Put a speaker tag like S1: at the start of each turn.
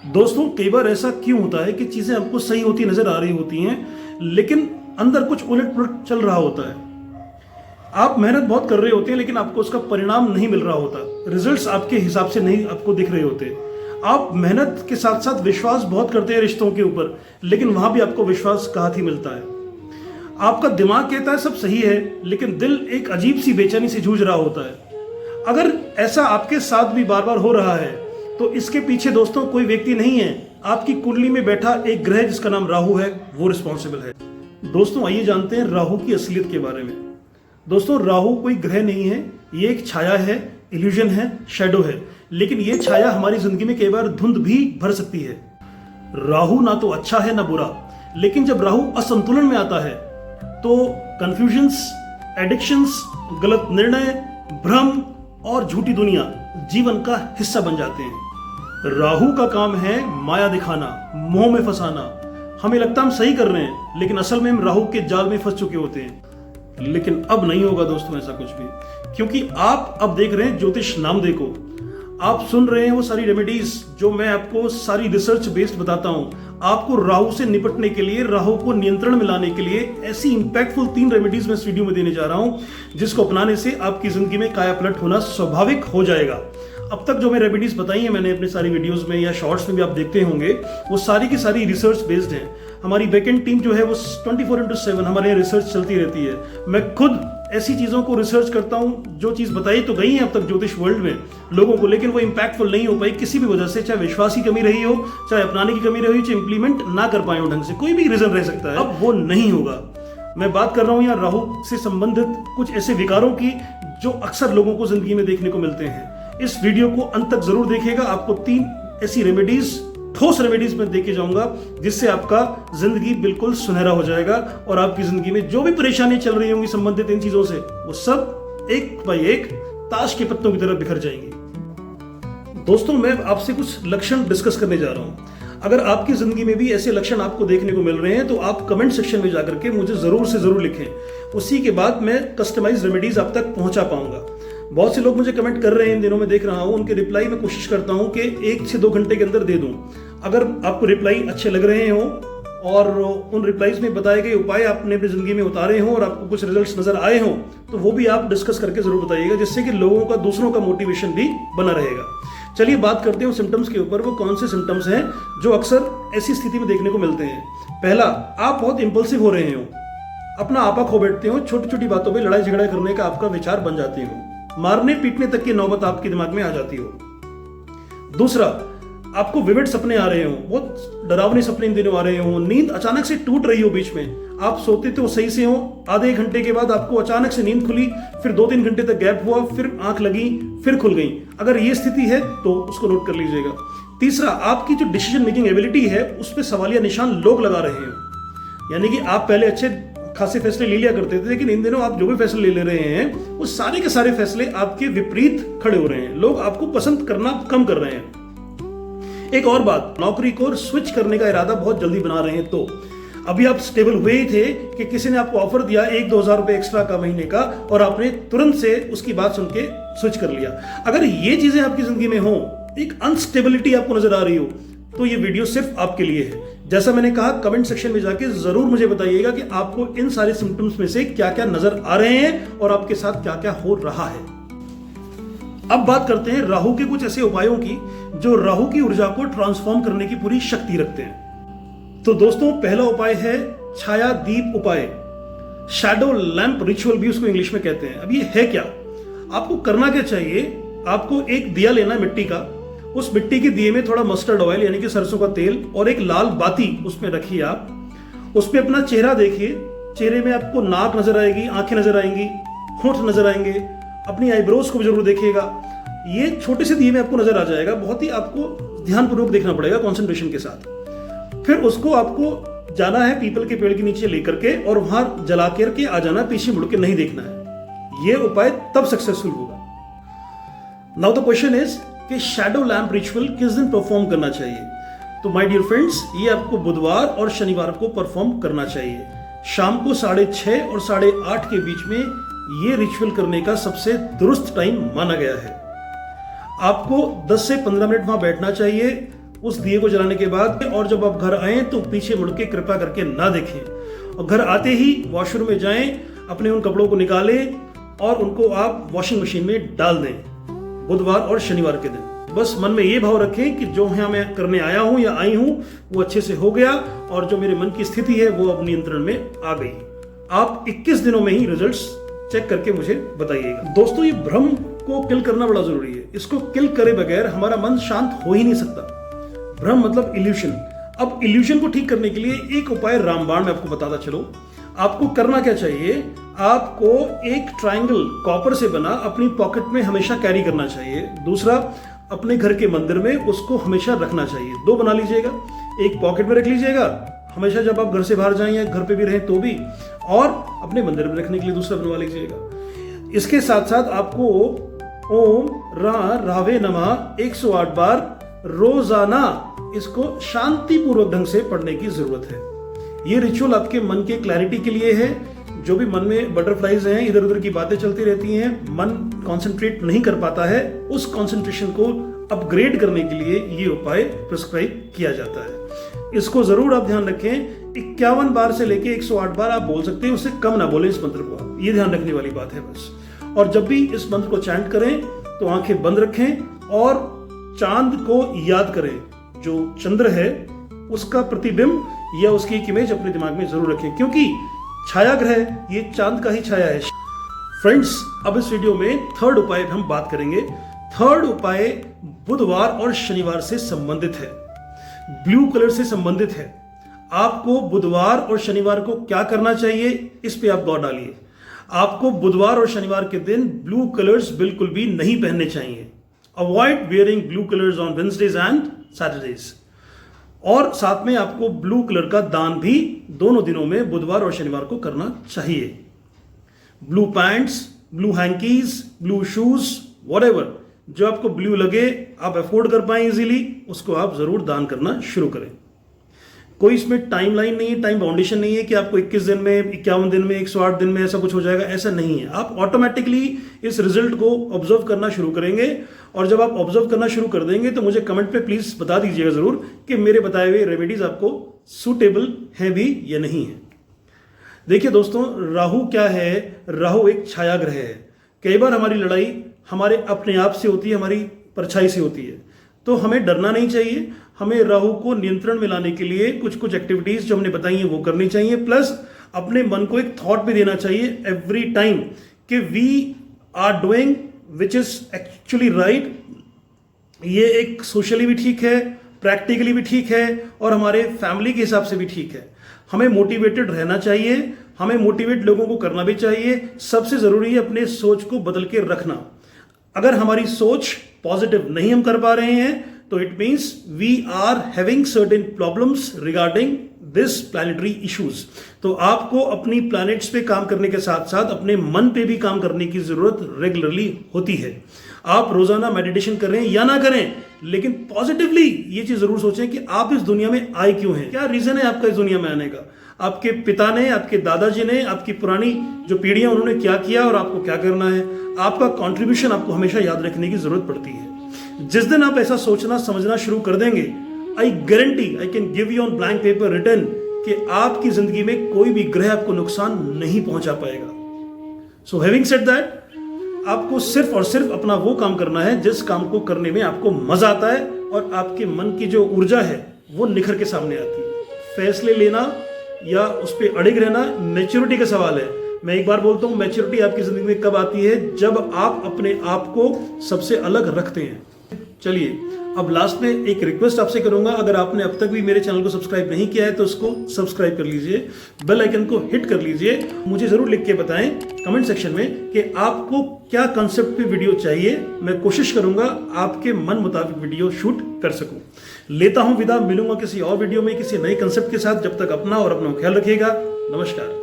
S1: दोस्तों कई बार ऐसा क्यों होता है कि चीजें आपको सही होती नजर आ रही होती हैं लेकिन अंदर कुछ उलट पुलट चल रहा होता है। आप मेहनत बहुत कर रहे होते हैं लेकिन आपको उसका परिणाम नहीं मिल रहा होता, रिजल्ट्स आपके हिसाब से नहीं आपको दिख रहे होते। आप मेहनत के साथ साथ विश्वास बहुत करते हैं रिश्तों के ऊपर, लेकिन वहां भी आपको विश्वास कहाँ ही मिलता है। आपका दिमाग कहता है सब सही है लेकिन दिल एक अजीब सी बेचैनी से जूझ रहा होता है। अगर ऐसा आपके साथ भी बार बार हो रहा है तो इसके पीछे दोस्तों कोई व्यक्ति नहीं है, आपकी कुंडली में बैठा एक ग्रह जिसका नाम राहु है वो रिस्पॉन्सिबल है। दोस्तों आइए जानते हैं राहु की असलियत के बारे में। दोस्तों राहु कोई ग्रह नहीं है, ये एक छाया है, इल्यूजन है, शैडो है, लेकिन ये छाया हमारी जिंदगी में कई बार धुंध भी भर सकती है। राहु ना तो अच्छा है ना बुरा, लेकिन जब राहु असंतुलन में आता है तो कंफ्यूजन्स, एडिक्शंस, गलत निर्णय, भ्रम और झूठी दुनिया जीवन का हिस्सा बन जाते हैं। राहु का काम है माया दिखाना, मोह में फंसाना। हमें लगता हम सही कर रहे हैं लेकिन असल में हम राहु के जाल में फंस चुके होते हैं। लेकिन अब नहीं होगा दोस्तों ऐसा कुछ भी, क्योंकि आप अब देख रहे हैं ज्योतिष नामदेव को, आप सुन रहे हैं वो सारी रेमेडीज जो मैं आपको सारी रिसर्च बेस्ड बताता हूं। आपको राहु से निपटने के लिए, राहु को नियंत्रण में लाने के लिए ऐसी इंपैक्टफुल 3 रेमेडीज मैं इस वीडियो में देने जा रहा हूं जिसको अपनाने से आपकी जिंदगी में काया पलट होना स्वाभाविक हो जाएगा। अब तक जो मैं रेमेडीज बताई हैं मैंने अपने सारी वीडियोस में या शॉर्ट्स में भी आप देखते होंगे, वो सारी की सारी रिसर्च बेस्ड हैं। हमारी बैकएंड टीम जो है वो 24/7 हमारे यहाँ रिसर्च चलती रहती है। मैं खुद ऐसी चीजों को रिसर्च करता हूं जो चीज बताई तो गई है अब तक ज्योतिष वर्ल्ड में लोगों को, लेकिन वो इंपैक्टफुल नहीं हो पाई किसी भी वजह से, चाहे विश्वास की कमी रही हो, चाहे अपनाने की कमी रही हो, चाहे इंप्लीमेंट ना कर पाए हो ढंग से, कोई भी रीजन रह सकता है। अब वो नहीं होगा। मैं बात कर रहा हूं यहाँ राहु से संबंधित कुछ ऐसे विकारों की जो अक्सर लोगों को जिंदगी में देखने को मिलते हैं। इस वीडियो को अंत तक जरूर देखिएगा, आपको 3 ऐसी रेमेडीज, ठोस रेमेडीज में देके जाऊंगा जिससे आपका जिंदगी बिल्कुल सुनहरा हो जाएगा और आपकी जिंदगी में जो भी परेशानी चल रही होंगी संबंधित इन चीजों से, वो सब एक बाय एक ताश के पत्तों की तरह बिखर जाएंगी। दोस्तों मैं आपसे कुछ लक्षण डिस्कस करने जा रहा हूं। अगर आपकी जिंदगी में भी ऐसे लक्षण आपको देखने को मिल रहे हैं तो आप कमेंट सेक्शन में जाकर के मुझे जरूर से जरूर लिखें, उसी के बाद मैं कस्टमाइज रेमेडीज आप तक पहुंचा पाऊंगा। बहुत से लोग मुझे कमेंट कर रहे हैं इन दिनों में देख रहा हूं, उनके रिप्लाई मैं कोशिश करता हूं कि 1 से 2 घंटे के अंदर दे दूं। अगर आपको रिप्लाई अच्छे लग रहे हो और उन रिप्लाईज में बताए गए उपाय आपने अपनी जिंदगी में उतारे हो और आपको कुछ रिजल्ट्स नजर आए हो तो वो भी आप डिस्कस करके जरूर बताइएगा, जिससे कि लोगों का, दूसरों का मोटिवेशन भी बना रहेगा। चलिए बात करते हैं सिम्टम्स के ऊपर। वो कौन से सिम्टम्स हैं जो अक्सर ऐसी स्थिति में देखने को मिलते हैं। पहला, आप बहुत इंपल्सिव हो रहे हो, अपना आपा खो बैठते हो, छोटी छोटी बातों पर लड़ाई झगड़ा करने का आपका विचार बन जाते हो, मारने पीटने तक की नौबत आपके दिमाग में आ जाती हो। दूसरा, आपको विविड सपने आ रहे हो, बहुत डरावने सपने इन दिनों आ रहे हो, नींद अचानक से टूट रही हो, बीच में आप सोते तो सही से हो, आधे 1 घंटे के बाद आपको अचानक से नींद खुली, फिर 2-3 घंटे तक गैप हुआ, फिर आंख लगी, फिर खुल गई। अगर ये स्थिति है तो उसको नोट कर लीजिएगा। तीसरा, आपकी जो डिसीजन मेकिंग एबिलिटी है उस पर सवालिया निशान लोग लगा रहे हैं, यानी कि आप पहले अच्छे खासे फैसले ले लिया करते थे लेकिन इन दिनों आप जो भी फैसले ले रहे हैं वो सारे के सारे फैसले आपके विपरीत खड़े हो रहे हैं। लोग आपको पसंद करना कम कर रहे हैं। एक और बात, नौकरी को स्विच करने का इरादा बहुत जल्दी बना रहे हैं। तो अभी आप स्टेबल हुए ही थे कि किसी ने आपको ऑफर दिया 1-2 हज़ार रुपए एक्स्ट्रा का महीने का और आपने तुरंत से उसकी बात सुन के स्विच कर लिया। अगर ये चीजें आपकी जिंदगी में हो, एक अनस्टेबिलिटी आपको नजर आ रही हो, तो ये वीडियो सिर्फ आपके लिए है। जैसा मैंने कहा, कमेंट सेक्शन में जाके जरूर मुझे बताइएगा कि आपको इन सारे सिम्टम्स में से क्या क्या नजर आ रहे हैं और आपके साथ क्या क्या हो रहा है। अब बात करते हैं राहु के कुछ ऐसे उपायों की जो राहु की ऊर्जा को ट्रांसफॉर्म करने की पूरी शक्ति रखते हैं। तो दोस्तों पहला उपाय है छाया दीप उपाय, शैडो लैंप रिचुअल भी उसको इंग्लिश में कहते हैं। अब ये है क्या? आपको करना क्या चाहिए, आपको एक दिया लेना मिट्टी का, उस मिट्टी के दिए में थोड़ा मस्टर्ड ऑयल यानी कि सरसों का तेल और एक लाल बाती उसमें रखिए। आप उसमें अपना चेहरा देखिए, चेहरे में आपको नाक नजर आएगी, आंखें नजर आएंगी, होंठ नजर आएंगे, अपनी आईब्रोज को भी जरूर देखिएगा। ये छोटे से दिए में आपको नजर आ जाएगा, बहुत ही आपको ध्यानपूर्वक देखना पड़ेगा कंसंट्रेशन के साथ। फिर उसको आपको जाना है पीपल के पेड़ के नीचे लेकर के और वहां जला करके आ जाना, पीछे मुड़ के नहीं देखना है। ये उपाय तब सक्सेसफुल होगा। नाउ द क्वेश्चन इज कि शैडो लैंप रिचुअल किस दिन परफॉर्म करना चाहिए? तो माय डियर फ्रेंड्स, ये आपको बुधवार और शनिवार को परफॉर्म करना चाहिए। शाम को 6:30 और 8:30 के बीच में ये रिचुअल करने का सबसे दुरुस्त टाइम माना गया है। आपको 10 से 15 मिनट वहां बैठना चाहिए, उस दिए को जलाने के बाद, और जब आप घर आए तो पीछे मुड़ के कृपा करके ना देखें, और घर आते ही वॉशरूम में जाएं, अपने उन कपड़ों को निकालें और उनको आप वॉशिंग मशीन में डाल दें बुधवार और शनिवार के दिन। बस मन में ये भाव रखें कि जो यहाँ मैं करने आया हूँ या आई हूँ वो अच्छे से हो गया, और जो मेरे मन की स्थिति है वो अब नियंत्रण में आ गई। आप 21 दिनों में ही रिजल्ट्स चेक करके मुझे बताइएगा। दोस्तों, ये भ्रम को किल करना बड़ा जरूरी है। इसको किल करे बगैर हमारा मन शांत हो ही नहीं सकता। भ्रम मतलब इल्यूशन। अब इल्यूशन को ठीक करने के लिए एक उपाय रामबाण में आपको बताता चलो। आपको करना क्या चाहिए, आपको एक ट्रायंगल कॉपर से बना अपनी पॉकेट में हमेशा कैरी करना चाहिए। दूसरा, अपने घर के मंदिर में उसको हमेशा रखना चाहिए। 2 बना लीजिएगा, एक पॉकेट में रख लीजिएगा हमेशा जब आप घर से बाहर जाएं या घर पे भी रहें तो भी, और अपने मंदिर में रखने के लिए दूसरा बनवा लीजिएगा। इसके साथ साथ आपको ओम रावे नमः 108 बार रोजाना इसको शांतिपूर्वक ढंग से पढ़ने की जरूरत है। ये रिचुअल आपके मन के क्लैरिटी के लिए है। जो भी मन में बटरफ्लाइज हैं, इधर उधर की बातें चलती रहती हैं, मन कंसंट्रेट नहीं कर पाता है, उस कंसंट्रेशन को अपग्रेड करने के लिए ये उपाय प्रिस्क्राइब किया जाता है। इसको जरूर आप ध्यान रखें। 51 बार से लेके 108 बार आप बोल सकते हैं, उससे कम ना बोले इस मंत्र को। ये ध्यान रखने वाली बात है बस। और जब भी इस मंत्र को चैंट करें तो आंखें बंद रखें और चांद को याद करें। जो चंद्र है उसका प्रतिबिंब या उसकी एक इमेज अपने दिमाग में जरूर रखें, क्योंकि छाया ग्रह ये चांद का ही छाया है। फ्रेंड्स, अब इस वीडियो में 3rd उपाय हम बात करेंगे। 3rd उपाय बुधवार और शनिवार से संबंधित है, ब्लू कलर से संबंधित है। आपको बुधवार और शनिवार को क्या करना चाहिए, इस पे आप गौर डालिए। आपको बुधवार और शनिवार के दिन ब्लू कलर्स बिल्कुल भी नहीं पहनने चाहिए। Avoid wearing blue colours on Wednesday's and Saturdays. और साथ में आपको ब्लू कलर का दान भी दोनों दिनों में बुधवार और शनिवार को करना चाहिए। Blue pants, blue hankies, blue shoes, whatever जो आपको ब्लू लगे, आप अफोर्ड कर पाए इजीली, उसको आप जरूर दान करना शुरू करें। कोई इसमें टाइम लाइन नहीं है, टाइम बाउंडेशन नहीं है कि आपको 21 दिन में, 51 दिन में, 108 दिन में ऐसा कुछ हो जाएगा, ऐसा नहीं है। आप ऑटोमेटिकली इस रिजल्ट को ऑब्जर्व करना शुरू करेंगे, और जब आप ऑब्जर्व करना शुरू कर देंगे तो मुझे कमेंट पे प्लीज बता दीजिएगा जरूर कि मेरे बताए हुए रेमेडीज आपको सूटेबल है भी या नहीं है। देखिए दोस्तों, राहु क्या है? राहु एक छाया ग्रह है। कई बार हमारी लड़ाई हमारे अपने आप से होती है, हमारी परछाई से होती है, तो हमें डरना नहीं चाहिए। हमें राहु को नियंत्रण में लाने के लिए कुछ कुछ एक्टिविटीज जो हमने बताई हैं वो करनी चाहिए, प्लस अपने मन को एक थॉट भी देना चाहिए एवरी टाइम कि we are doing which is actually right. ये एक सोशली भी ठीक है, प्रैक्टिकली भी ठीक है, और हमारे फैमिली के हिसाब से भी ठीक है। हमें मोटिवेटेड रहना चाहिए, हमें मोटिवेट लोगों को करना भी चाहिए। सबसे जरूरी है अपने सोच को बदल के रखना। अगर हमारी सोच पॉजिटिव नहीं हम कर पा रहे हैं तो it means we are having certain problems regarding this planetary issues. तो आपको अपनी प्लैनेट्स पे काम करने के साथ साथ अपने मन पे भी काम करने की जरूरत रेगुलरली होती है। आप रोजाना मेडिटेशन करें या ना करें, लेकिन पॉजिटिवली ये चीज जरूर सोचें कि आप इस दुनिया में आए क्यों हैं, क्या रीजन है आपका इस दुनिया में आने का। आपके पिता ने, आपके दादाजी ने, आपकी पुरानी जो पीढ़ियां उन्होंने क्या किया और आपको क्या करना है। आपका कंट्रीब्यूशन आपको हमेशा याद रखने की जरूरत पड़ती है। जिस दिन आप ऐसा सोचना समझना शुरू कर देंगे, I guarantee, I can give you on blank paper written कि आपकी जिंदगी में कोई भी ग्रह आपको नुकसान नहीं पहुंचा पाएगा। सो हैविंग सेड दैट, आपको सिर्फ और सिर्फ अपना वो काम करना है जिस काम को करने में आपको मजा आता है और आपके मन की जो ऊर्जा है वो निखर के सामने आती है। फैसले लेना या उस पर अड़िग रहना मैच्योरिटी का सवाल है। मैं एक बार बोलता हूं, मैच्योरिटी आपकी जिंदगी में कब आती है? जब आप अपने आप को सबसे अलग रखते हैं। चलिए, अब लास्ट में एक रिक्वेस्ट आपसे करूंगा, अगर आपने अब तक भी मेरे चैनल को सब्सक्राइब नहीं किया है तो उसको सब्सक्राइब कर लीजिए, बेल आइकन को हिट कर लीजिए। मुझे जरूर लिख के बताएं कमेंट सेक्शन में कि आपको क्या कंसेप्ट पे वीडियो चाहिए। मैं कोशिश करूंगा आपके मन मुताबिक वीडियो शूट कर सकूं। लेता हूं विदा, मिलूंगा किसी और वीडियो में किसी नए कंसेप्ट के साथ। जब तक अपना और अपना ख्याल रखिएगा। नमस्कार।